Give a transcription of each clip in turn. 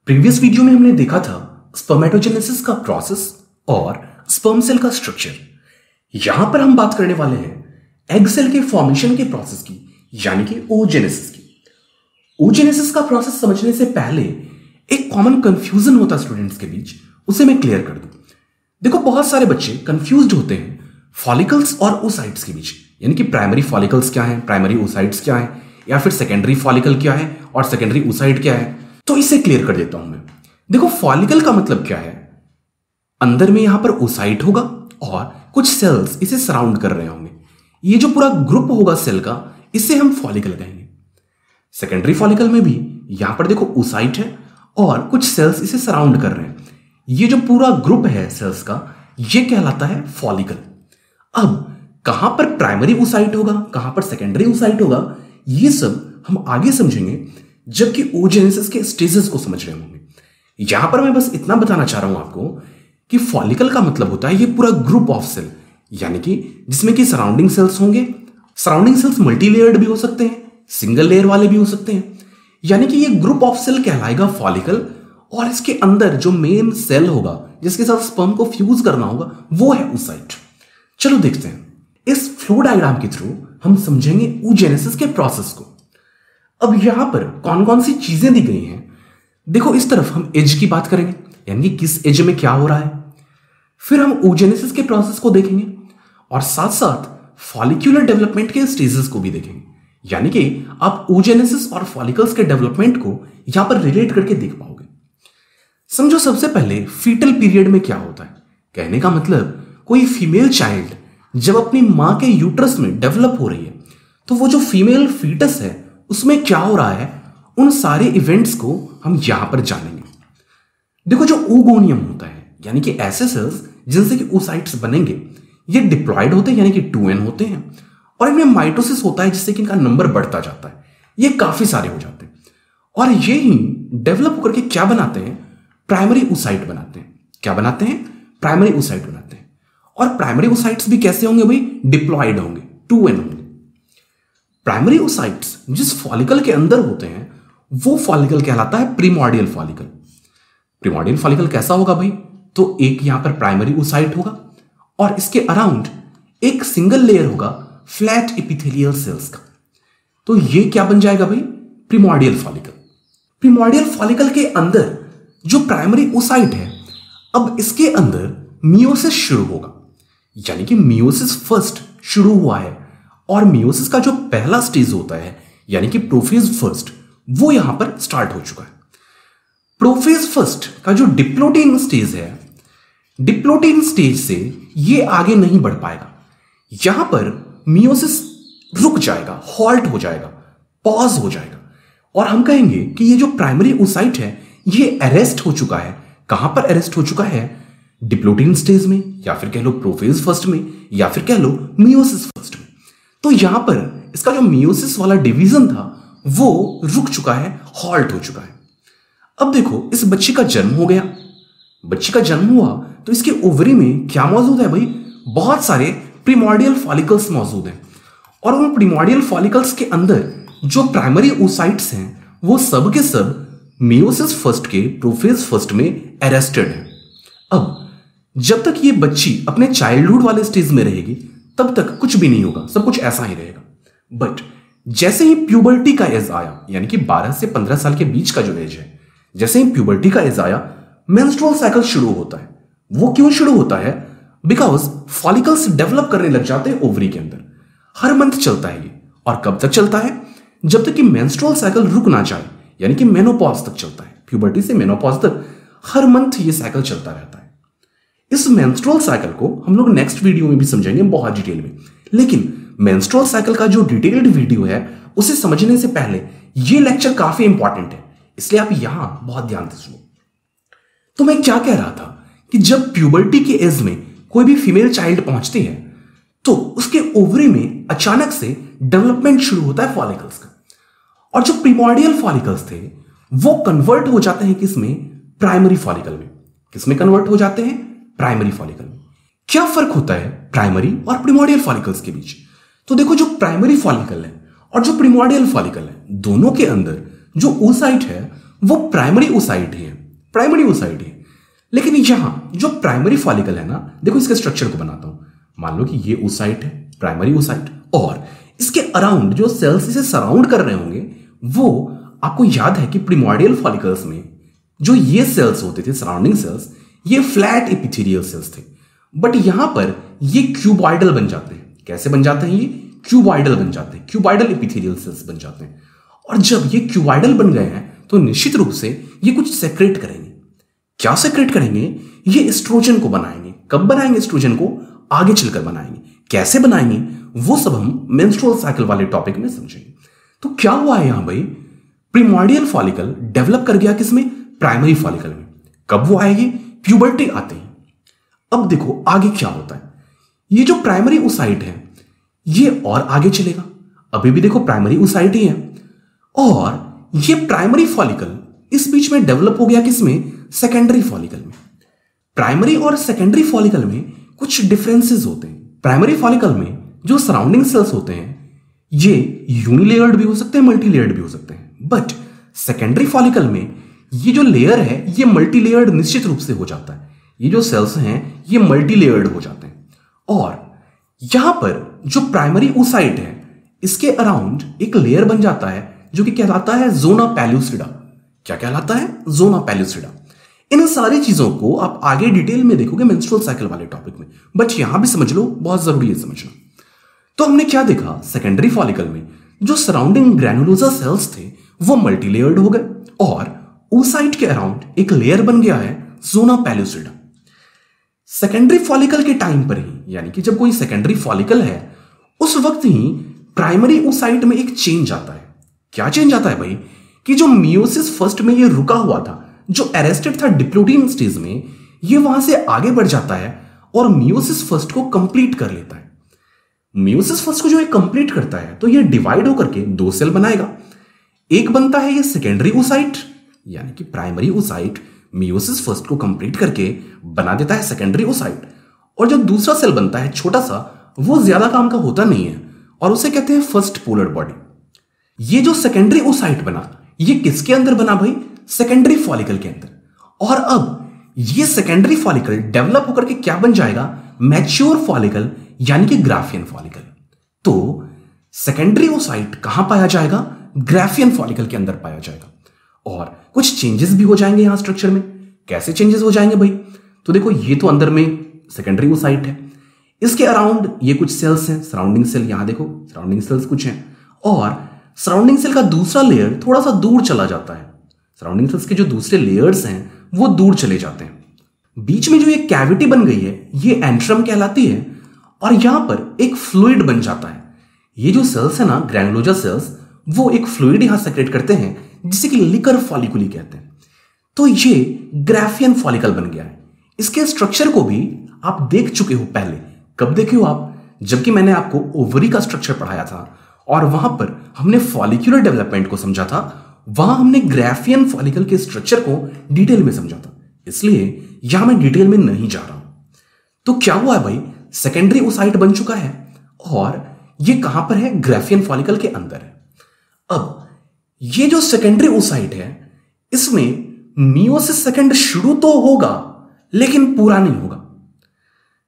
Previous video में हमने देखा था स्पर्मेटोजेनेसिस का प्रोसेस और स्पर्म सेल का स्ट्रक्चर। यहां पर हम बात करने वाले हैं एग सेल के फॉर्मेशन के प्रोसेस की, यानी कि oogenesis की। oogenesis का प्रोसेस समझने से पहले एक कॉमन कंफ्यूजन होता है स्टूडेंट्स के बीच, उसे मैं क्लियर कर दूं। देखो, बहुत सारे बच्चे कंफ्यूज्ड होते हैं फॉलिकल्स और oocytes के बीच, यानी कि प्राइमरी फॉलिकल्स क्या है, प्राइमरी oocytes क्या है, या फिर सेकेंडरी फॉलिकल क्या है और सेकेंडरी oocyte क्या है। तो इसे क्लियर कर देता हूं मैं। देखो, फॉलिकल का मतलब क्या है, अंदर में यहां पर oocyte होगा और कुछ सेल्स इसे सराउंड कर रहे होंगे। ये जो पूरा ग्रुप होगा सेल का, इसे हम फॉलिकल कहेंगे। सेकेंडरी फॉलिकल में भी यहां पर देखो oocyte है और कुछ सेल्स इसे सराउंड कर रहे हैं। ये जो पूरा ग्रुप है सेल्स का, ये कहलाता है फॉलिकल। अब कहां पर प्राइमरी oocyte होगा, कहां पर सेकेंडरी oocyte होगा, ये सब हम आगे समझेंगे जबकि oogenesis के स्टेजेस को समझ रहे होंगे। यहां पर मैं बस इतना बताना चाह रहा हूं आपको कि फॉलिकल का मतलब होता है ये पूरा ग्रुप ऑफ सेल, यानी कि जिसमें कि सराउंडिंग सेल्स होंगे। सराउंडिंग सेल्स मल्टी लेयर्ड भी हो सकते हैं, सिंगल लेयर वाले भी हो सकते हैं, यानी कि ये ग्रुप ऑफ सेल कहलाएगा फॉलिकल। और इसके अंदर जो मेन सेल होगा जिसके साथ स्पर्म को फ्यूज करना होगा, वो है oocyte। चलो देखते हैं, इस फ्लो डायग्राम के थ्रू हम समझेंगे oogenesis के प्रोसेस को। अब यहां पर कौन कौन सी चीजें दी गई हैं, देखो इस तरफ हम एज की बात करेंगे, यानी कि किस एज में क्या हो रहा है। फिर हम oogenesis के प्रोसेस को देखेंगे और साथ साथ फॉलिक्यूलर डेवलपमेंट के स्टेजेस को भी देखेंगे, यानी कि आप oogenesis और फॉलिकल्स के डेवलपमेंट को यहां पर रिलेट करके देख पाओगे। समझो, सबसे पहले फीटल पीरियड में क्या होता है। कहने का मतलब कोई फीमेल चाइल्ड जब अपनी मां के यूट्रस में डेवलप हो रही है, तो वो जो फीमेल फीटस है उसमें क्या हो रहा है, उन सारे इवेंट्स को हम यहां पर जानेंगे। देखो, जो oogonia होता है, यानी कि ऐसे सेल्स जिनसे कि oocytes बनेंगे, ये डिप्लॉयड होते हैं, यानी कि 2n होते हैं, और इनमें माइटोसिस होता है जिससे कि इनका नंबर बढ़ता जाता है। ये काफी सारे हो जाते हैं और ये ही डेवलप होकर के क्या बनाते हैं, प्राइमरी oocyte बनाते हैं। क्या बनाते हैं? प्राइमरी oocyte बनाते हैं। और प्राइमरी oocytes भी कैसे होंगे भाई? डिप्लॉयड होंगे, 2n होंगे। प्राइमरी oocytes जिस फॉलिकल के अंदर होते हैं वो फॉलिकल कहलाता है प्रीमॉर्डियल फॉलिकल। प्रीमॉर्डियल फॉलिकल कैसा होगा भाई? तो एक यहां पर प्राइमरी oocyte होगा और इसके अराउंड एक सिंगल लेयर होगा फ्लैट एपिथेलियल सेल्स का। तो ये क्या बन जाएगा भाई? प्रीमॉर्डियल फॉलिकल। प्रीमॉर्डियल फॉलिकल के अंदर जो प्राइमरी oocyte है, अब इसके अंदर मियोसिस शुरू होगा, यानी कि मियोसिस फर्स्ट शुरू हुआ है। और मियोसिस का जो पहला स्टेज होता है, यानी कि प्रोफेज फर्स्ट, वो यहां पर स्टार्ट हो चुका है। प्रोफेज फर्स्ट का जो डिप्लोटिन स्टेज है, डिप्लोटिन स्टेज से ये आगे नहीं बढ़ पाएगा। यहां पर मियोसिस रुक जाएगा, हॉल्ट हो जाएगा, पॉज हो जाएगा, और हम कहेंगे कि ये जो प्राइमरी oocyte है ये अरेस्ट हो चुका है। कहां पर अरेस्ट हो चुका है? डिप्लोटिन स्टेज में, या फिर कह लो प्रोफेज फर्स्ट में, या फिर कह लो मियोसिस फर्स्ट में। तो यहां पर इसका जो मियोसिस वाला डिवीजन था वो रुक चुका है, हॉल्ट हो चुका है। अब देखो, इस बच्चे का जन्म हो गया। बच्चे का जन्म हुआ तो इसके ओवरी में क्या मौजूद है भाई? बहुत सारे प्रीमॉर्डियल फॉलिकल्स मौजूद हैं। और उन प्रीमॉर्डियल फॉलिकल्स के अंदर जो प्राइमरी oocytes हैं वो सब के सब मियोसिस फर्स्ट के प्रोफेज फर्स्ट में अरेस्टेड है। अब जब तक ये बच्ची अपने चाइल्डहुड वाले स्टेज में रहेगी तब तक कुछ भी नहीं होगा, सब कुछ ऐसा ही रहेगा। बट जैसे ही प्यूबर्टी का एज आया, यानी कि 12 से 15 साल के बीच का जो एज है, जैसे ही प्यूबर्टी का एज आया, मेंस्ट्रुअल साइकिल शुरू होता है। वो क्यों शुरू होता है? बिकॉज फॉलिकल्स डेवलप करने लग जाते हैं ओवरी के अंदर। हर मंथ चलता है ये, और कब तक चलता है? जब तक कि मेंस्ट्रुअल साइकिल रुक ना जाए, यानी कि मेनोपॉज तक चलता है। प्यूबर्टी से मेनोपॉज तक हर मंथ ये साइकिल चलता रहता है। इस मेंस्ट्रुअल साइकिल को हम लोग नेक्स्ट वीडियो में भी समझेंगे बहुत डिटेल में, लेकिन मेंस्ट्रुअल साइकिल का जो डिटेल्ड वीडियो है उसे समझने से पहले ये लेक्चर काफी इंपॉर्टेंट है, इसलिए आप यहां बहुत ध्यान से सुनो। तो मैं क्या कह रहा था कि जब प्यूबर्टी के एज में कोई भी फीमेल चाइल्ड पहुंचती है तो उसके ओवरी में अचानक से डेवलपमेंट शुरू होता है फॉलिकल्स का। और जो प्रीमॉर्डियल फॉलिकल्स थे वो कन्वर्ट हो जाते हैं किसमें? प्राइमरी फॉलिकल में। किसमें कन्वर्ट हो जाते हैं? प्राइमरी फॉलिकल में। क्या फर्क होता है प्राइमरी और प्रीमॉर्डियल फॉलिकल्स के बीच? तो देखो, जो प्राइमरी फॉलिकल है और जो प्रीमॉर्डियल फॉलिकल है, दोनों के अंदर जो oocyte है वो प्राइमरी oocyte है, प्राइमरी ओसाइट है। लेकिन यहां जो प्राइमरी फॉलिकल है ना, देखो इसके स्ट्रक्चर को बनाता हूं। मान लो कि ये ओसाइट है, प्राइमरी ओसाइट, और इसके अराउंड जो सेल्स इसे सराउंड कर रहे होंगे, वो आपको याद है कि प्रिमोर्डियल फॉलिकल्स में जो ये सेल्स होते थे, सराउंडिंग सेल्स, ये फ्लैट एपिथेलियल सेल्स थे। बट यहां पर ये क्यूबॉइडल बन जाते हैं। कैसे बन जाते हैं? ये क्यूबॉइडल बन जाते हैं, क्यूबॉइडल एपिथेलियल सेल्स बन जाते हैं। और जब ये क्यूबॉइडल बन गए हैं तो निश्चित रूप से ये कुछ सेक्रेट करेंगे। क्या सेक्रेट करेंगे? ये एस्ट्रोजन को बनाएंगे। कब बनाएंगे एस्ट्रोजन को? आगे चलकर बनाएंगे। कैसे बनाएंगे वो सब हम मेंस्ट्रुअल साइकिल वाले टॉपिक में समझेंगे। तो क्या हुआ है यहां भाई? प्रिमोर्डियल फॉलिकल डेवलप कर गया किसमें? प्राइमरी फॉलिकल में। कब वो आएगी? प्यूबर्टी आते ही। अब देखो आगे क्या होता है। ये जो प्राइमरी ओसाइट है ये और आगे चलेगा। अभी भी देखो प्राइमरी ओसाइट ही है, और ये प्राइमरी फॉलिकल इस बीच में डेवलप हो गया किसमें? सेकेंडरी फॉलिकल में। प्राइमरी और सेकेंडरी फॉलिकल में कुछ डिफरेंसेस होते हैं। प्राइमरी फॉलिकल में जो सराउंडिंग सेल्स होते हैं ये यूनिलेयर्ड भी हो सकते हैं, मल्टीलेयर्ड भी हो सकते हैं। बट सेकेंडरी फॉलिकल में ये जो लेयर है ये मल्टीलेयर्ड निश्चित रूप से हो जाता है। ये जो सेल्स हैं ये मल्टीलेयर्ड हो जाते हैं। और यहां पर जो प्राइमरी ओसाइट है इसके अराउंड एक लेयर बन जाता है जो कि कहलाता है जोना पेल्यूसिडा। क्या कहलाता है? जोना पेल्यूसिडा। इन सारी चीजों को आप आगे डिटेल में देखोगे मेंस्ट्रुअल साइकिल वाले टॉपिक में, बट यहां भी समझ लो, बहुत जरूरी है समझना। तो हमने क्या देखा? सेकेंडरी फॉलिकल में जो सराउंडिंग ग्रैनुलोसा सेल्स थे वो मल्टीलेयर्ड हो गए, और ओसाइट के अराउंड एक लेयर बन गया है जोना पेल्यूसिडा। सेकेंडरी फॉलिकल के टाइम पर ही, यानी कि जब कोई सेकेंडरी फॉलिकल है उस वक्त ही प्राइमरी ओसाइट में एक चेंज आता है। क्या चेंज आता है भाई? कि जो मियोसिस फर्स्ट में ये रुका हुआ था, जो अरेस्टेड था डिप्लोइडियम स्टेज में, ये वहां से आगे बढ़ जाता है और मियोसिस फर्स्ट को कंप्लीट कर लेता है। मियोसिस फर्स्ट को जो ये कंप्लीट करता है तो ये डिवाइड होकर के दो सेल बनाएगा। एक बनता है ये सेकेंडरी ओसाइट, यानी कि प्राइमरी ओसाइट मियोसिस फर्स्ट को कंप्लीट करके बना देता है सेकेंडरी ओसाइट। और जो दूसरा सेल बनता है छोटा सा, वो ज्यादा काम का होता नहीं है और उसे कहते हैं फर्स्ट पोलर बॉडी। ये जो सेकेंडरी ओसाइट बना ये किसके अंदर बना भाई? सेकेंडरी फॉलिकल के अंदर। और अब ये सेकेंडरी फॉलिकल डेवलप होकर के क्या बन जाएगा? मैच्योर फॉलिकल, यानी कि ग्राफियन फॉलिकल। तो सेकेंडरी ओसाइट कहां पाया जाएगा? ग्राफियन फॉलिकल के अंदर पाया जाएगा। और कुछ चेंजेस भी हो जाएंगे यहां स्ट्रक्चर में। कैसे चेंजेस हो जाएंगे भाई? तो देखो ये तो अंदर में सेकेंडरी ओसाइट है, इसके अराउंड ये कुछ सेल्स हैं, सराउंडिंग सेल। यहां देखो सराउंडिंग सेल्स कुछ हैं, और सराउंडिंग सेल का दूसरा लेयर थोड़ा सा दूर चला जाता है। सराउंडिंग सेल्स के जो दूसरे लेयर्स हैं वो दूर चले जाते हैं। बीच में जो ये कैविटी बन गई है ये एंट्रम कहलाती है, और यहां पर एक फ्लूइड बन जाता है। ये जो सेल्स है ना, ग्रैनुलोसा सेल्स, वो एक फ्लूइड यहां सेक्रेट करते हैं जिसे कि लिकर फॉलिकुली कहते हैं। तो ये ग्राफियन फॉलिकल बन गया है। इसके स्ट्रक्चर को भी आप देख चुके हो पहले। कब देखे हो आप? जबकि मैंने आपको ओवरी का स्ट्रक्चर पढ़ाया था और वहां पर हमने फॉलिक्यूलर डेवलपमेंट को समझा था। वहां हमने ग्राफियन फॉलिकल के स्ट्रक्चर को डिटेल में समझा था, इसलिए यहां मैं डिटेल में नहीं जा रहा हूं। तो क्या हुआ है भाई? सेकेंडरी ओसाइट बन चुका है और ये कहां पर है? ग्राफियन फॉलिकल के अंदर है। अब ये जो सेकेंडरी ओसाइट है इसमें मियोसिस सेकंड शुरू तो होगा लेकिन पूरा नहीं होगा।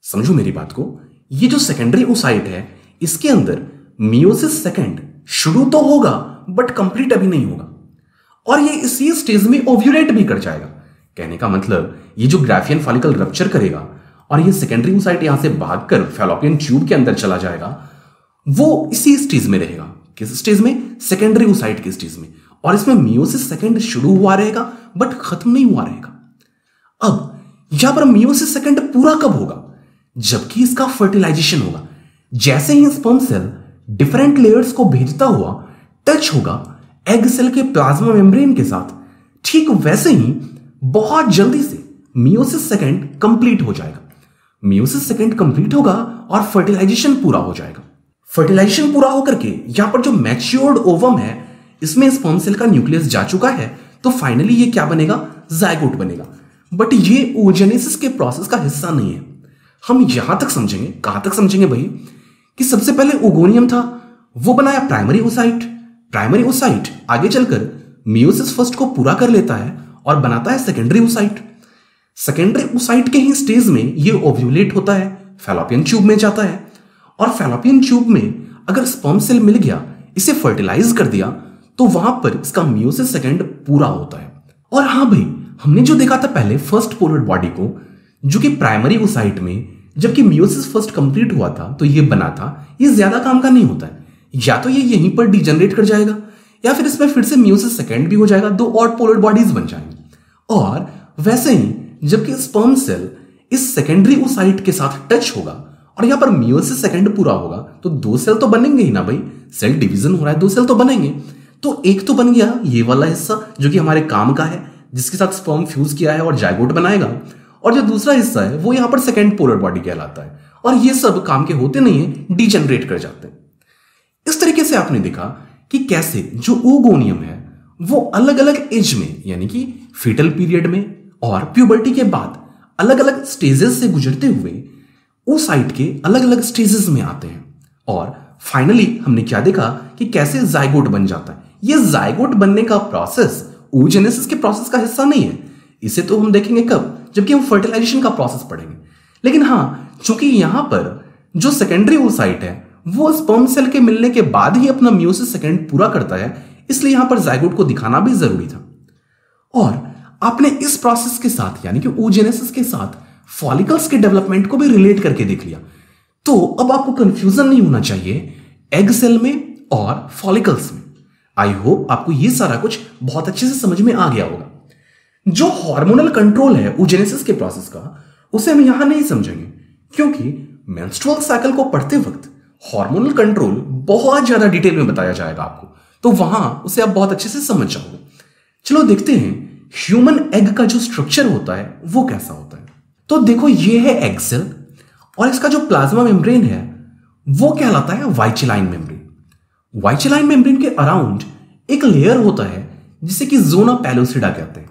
समझो मेरी बात को। ये जो सेकेंडरी ओसाइट है इसके अंदर मियोसिस सेकंड शुरू तो होगा बट कंप्लीट अभी नहीं होगा, और ये इसी स्टेज में ओव्यूलेट भी कर जाएगा। कहने का मतलब ये जो ग्राफियन फॉलिकल रप्चर करेगा और ये सेकेंडरी ओसाइट यहां से भागकर फैलोपियन ट्यूब के अंदर चला जाएगा, वो इसी स्टेज में रहेगा। किस स्टेज में? सेकेंडरी ओसाइट के स्टेज में। और इसमें मियोसिस सेकंड शुरू हुआ रहेगा बट खत्म नहीं हुआ रहेगा। अब यहां पर मियोसिस सेकंड पूरा कब होगा? जबकि इसका फर्टिलाइजेशन होगा। जैसे ही स्पर्म सेल डिफरेंट लेयर्स को भेजता हुआ टच होगा एग सेल के प्लाज्मा मेम्ब्रेन के साथ, ठीक वैसे ही बहुत जल्दी से मियोसिस सेकंड कंप्लीट हो जाएगा। मियोसिस सेकंड कंप्लीट होगा और फर्टिलाइजेशन पूरा हो जाएगा। फर्टिलाइजेशन पूरा होकर के यहां पर जो मैच्योर्ड ओवम है इसमें स्पर्म सेल का न्यूक्लियस जा चुका है, तो फाइनली ये क्या बनेगा? जायगोट बनेगा। बट ये oogenesis के प्रोसेस का हिस्सा नहीं है। हम यहां तक समझेंगे। कहां तक समझेंगे भाई? कि सबसे पहले ओगोनियम था, वो बनाया प्राइमरी ओसाइट। प्राइमरी ओसाइट आगे चलकर मियोसिस फर्स्ट को पूरा कर लेता है और बनाता है सेकेंडरी oocyte। सेकेंडरी oocyte के ही स्टेज में ये ओव्यूलेट होता है, फैलोपियन ट्यूब में जाता है, और फैलोपियन ट्यूब में अगर स्पर्म सेल मिल गया, इसे फर्टिलाइज कर दिया, तो वहां पर इसका मियोसिस सेकेंड पूरा होता है। और हाँ भाई, हमने जो देखा था पहले फर्स्ट पोलर बॉडी को, जो कि प्राइमरी oocyte में जबकि मियोसिस फर्स्ट कंप्लीट हुआ था तो ये बना था, ये ज्यादा काम का नहीं होता है। या तो ये यहीं पर डिजनरेट कर जाएगा या फिर इसमें फिर से मियोसिस सेकेंड भी हो जाएगा, दो और पोलर बॉडीज बन जाएंगी। और वैसे ही जबकि स्पर्म सेल इस सेकेंडरी oocyte के साथ टच होगा और यहां पर मियोसिस सेकेंड पूरा होगा, तो दो सेल तो बनेंगे ही ना भाई, सेल डिवीजन हो रहा है, दो सेल तो बनेंगे। तो एक तो बन गया ये वाला हिस्सा जो कि हमारे काम का है, जिसके साथ स्पर्म फ्यूज किया है और जाइगोट बनाएगा, और जो दूसरा हिस्सा है वो यहां पर सेकेंड पोलर बॉडी कहलाता है। और ये सब काम के होते नहीं है, डिजेनरेट कर जाते हैं। इस तरीके से आपने देखा कि कैसे जो oogoनियम है वो अलग अलग एज में, यानी कि फीटल पीरियड में और प्यूबर्टी के बाद अलग अलग स्टेजेस से गुजरते हुए oocyte के अलग अलग स्टेजेस में आते हैं। और फाइनली हमने क्या देखा कि कैसे जाइगोट बन जाता है। ये जाइगोट बनने का प्रोसेस oogenesis के प्रोसेस का हिस्सा नहीं है, इसे तो हम देखेंगे कब, जबकि हम फर्टिलाइजेशन का प्रोसेस पढ़ेंगे। लेकिन हाँ, चूंकि यहां पर जो सेकेंडरी oocyte है वो स्पर्म सेल के मिलने के बाद ही अपना मियोसिस सेकेंड पूरा करता है, इसलिए यहां पर जाइगोट को दिखाना भी जरूरी था। और आपने इस प्रोसेस के साथ यानी कि oogenesis के साथ फॉलिकल्स के डेवलपमेंट को भी रिलेट करके देख लिया। तो अब आपको कंफ्यूजन नहीं होना चाहिए एग सेल में और फॉलिकल्स में। आई होप आपको ये सारा कुछ बहुत अच्छे से समझ में आ गया होगा। जो हार्मोनल कंट्रोल है oogenesis के प्रोसेस का, उसे हम यहां नहीं समझेंगे, क्योंकि मेंस्ट्रुअल साइकिल को पढ़ते वक्त हार्मोनल कंट्रोल बहुत ज्यादा डिटेल में बताया जाएगा आपको, तो वहां उसे आप बहुत अच्छे से समझ जाओगे। चलो देखते हैं ह्यूमन एग का जो स्ट्रक्चर होता है वो कैसा होता है। तो देखो, ये है एग सेल और इसका जो प्लाज्मा मेम्ब्रेन है वो कहलाता है वाइचेलाइन मेम्ब्रेन। वाइचेलाइन मेम्ब्रेन के अराउंड एक लेयर होता है जिसे कि जोना पेलोसिडा कहते हैं।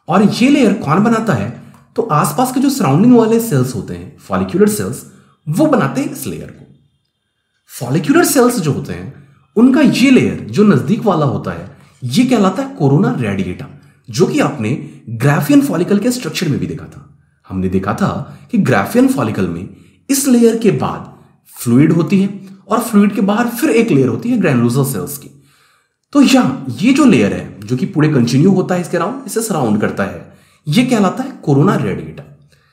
और ये लेयर कौन बनाता है, तो आसपास के जो सराउंडिंग वाले सेल्स होते हैं, फॉलिक्यूलर सेल्स, वो बनाते हैं इस लेयर को। फॉलिक्यूलर सेल्स जो होते हैं उनका ये लेयर जो नजदीक वाला होता है ये कहलाता है कोरोना रेडिएटा, जो कि आपने ग्राफियन फॉलिकल के स्ट्रक्चर में भी देखा था। हमने देखा था कि ग्राफियन फॉलिकल में इस लेयर के बाद फ्लूइड होती है और फ्लूइड के बाहर फिर एक लेयर होती है ग्रैनुलोसा सेल्स की। तो यहां ये जो लेयर है जो कि पूरे कंटिन्यू होता है इसके अराउंड, इसे सराउंड करता है, ये कहलाता है कोरोना रेडिएटा।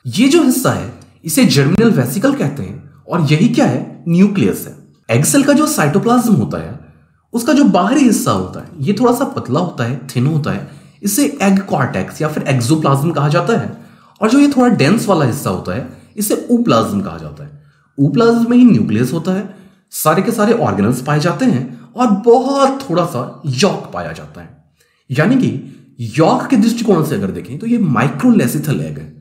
ये जो हिस्सा है इसे जर्मिनल वेसिकल कहते हैं और यही क्या है, न्यूक्लियस है। एग सेल का जो साइटोप्लाज्म होता है उसका जो बाहरी हिस्सा होता है ये थोड़ा सा पतला होता है, थिन होता है, इसे एग कॉर्टेक्स या फिर एक्सोप्लाज्म कहा जाता है। और जो ये थोड़ा डेंस वाला हिस्सा होता है इसे ooप्लाज्म कहा जाता है। ooप्लाज्म में ही न्यूक्लियस होता है, सारे के सारे ऑर्गेनल्स पाए जाते हैं और बहुत थोड़ा सा यॉक पाया जाता है। यानी कि यॉक के दृष्टिकोण से अगर देखें तो ये माइक्रोलेसिथल एग है।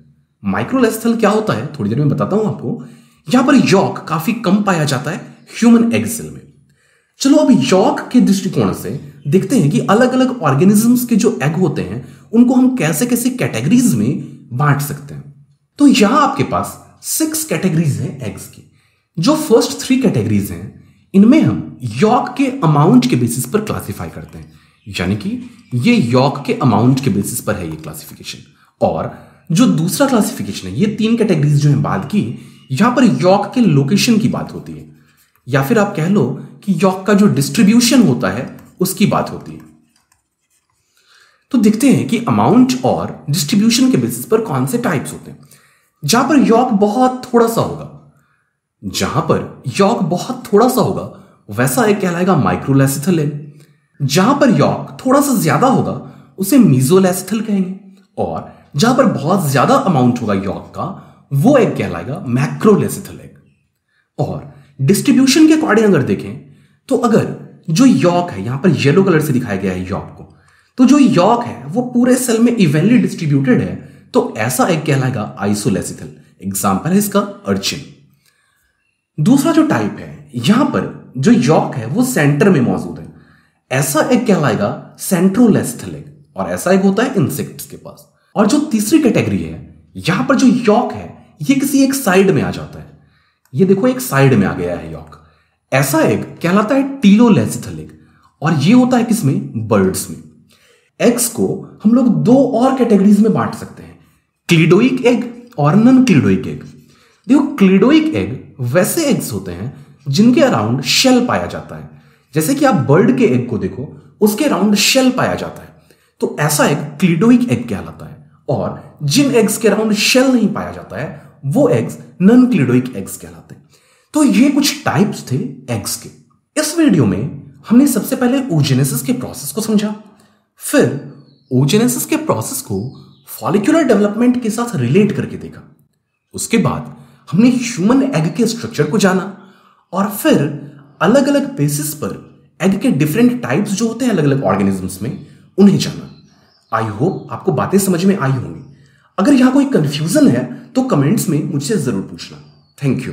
माइक्रोलेसिथल क्या होता है थोड़ी देर में बताता हूं आपको। यहां पर यॉक काफी कम पाया जाता है ह्यूमन एग सेल में। चलो अब यॉक के दृष्टिकोण से देखते हैं कि अलग अलग ऑर्गेनिजम्स के जो एग होते हैं उनको हम कैसे कैसे कैटेगरीज में बांट सकते हैं। तो यहां आपके पास 6 कैटेगरीज हैं एग्स की। जो फर्स्ट 3 कैटेगरीज हैं इनमें हम यॉक के अमाउंट के बेसिस पर क्लासिफाई करते हैं, यानी कि ये यॉक के अमाउंट के बेसिस पर है ये क्लासिफिकेशन। और जो दूसरा क्लासिफिकेशन है, ये 3 कैटेगरीज जो है बाद की, यहां पर यॉक के लोकेशन की बात होती है, या फिर आप कह लो कि यॉक का जो डिस्ट्रीब्यूशन होता है उसकी बात होती है। तो देखते हैं कि अमाउंट और डिस्ट्रीब्यूशन के बेसिस पर कौन से टाइप्स होते हैं। जहां पर यॉक बहुत थोड़ा सा होगा, जहां पर यॉक बहुत थोड़ा सा होगा वैसा एक कहलाएगा माइक्रोलेसिथल एग। जहां पर यॉक थोड़ा सा ज्यादा होगा उसे मीजोलेसिथल कहेंगे। और जहां पर बहुत ज्यादा अमाउंट होगा यॉक का वो एक कहलाएगा मैक्रोलेसिथल एग। और डिस्ट्रीब्यूशन के अकॉर्डिंग अगर देखें तो अगर जो यॉक है, यहां पर येलो कलर से दिखाया गया है यॉक को, तो जो यॉक है वो पूरे सेल में इवनली डिस्ट्रीब्यूटेड है, तो ऐसा एक कहलाएगा आइसोलेसिथल। एग्जांपल है इसका अर्चिन। दूसरा जो टाइप है, यहां पर जो यॉक है वो सेंटर में मौजूद है, ऐसा एक कहलाएगा सेंट्रोलेसिथल एग। और ऐसा एक होता है इंसेक्ट्स के पास। और जो तीसरी कैटेगरी है, यहां पर जो यॉक है ये किसी एक साइड में आ जाता है, ये देखो एक साइड में आ गया है यॉक, ऐसा एग कहलाता है टीलोलेसिथल एग। और ये होता है किसमें, बर्ड्स में। एग्स को हम लोग दो और कैटेगरीज में बांट सकते हैं, क्लीडोइक एग और नॉन क्लीडोइक एग। देखो, क्लीडोइक एग वैसे एग्स होते हैं जिनके अराउंड शेल पाया जाता है। जैसे कि आप बर्ड के एग को देखो, उसके अराउंड शेल पाया जाता है, तो ऐसा एग क्लीडोइक एग कहलाता है। और जिन एग्स के अराउंड शेल नहीं पाया जाता है वो एग्स नॉन क्लीडोइक एग्स कहलाते हैं। तो ये कुछ टाइप्स थे एग्स के। इस वीडियो में हमने सबसे पहले oogenesis के प्रोसेस को समझा, फिर oogenesis के प्रोसेस को फॉलिक्यूलर डेवलपमेंट के साथ रिलेट करके देखा। उसके बाद हमने ह्यूमन एग के स्ट्रक्चर को जाना और फिर अलग अलग बेसिस पर एग के डिफरेंट टाइप्स जो होते हैं अलग अलग ऑर्गेनिजम्स में, उन्हें जाना। आई होप आपको बातें समझ में आई होंगी। अगर यहां कोई कंफ्यूजन है तो कमेंट्स में मुझसे जरूर पूछना। Thank you.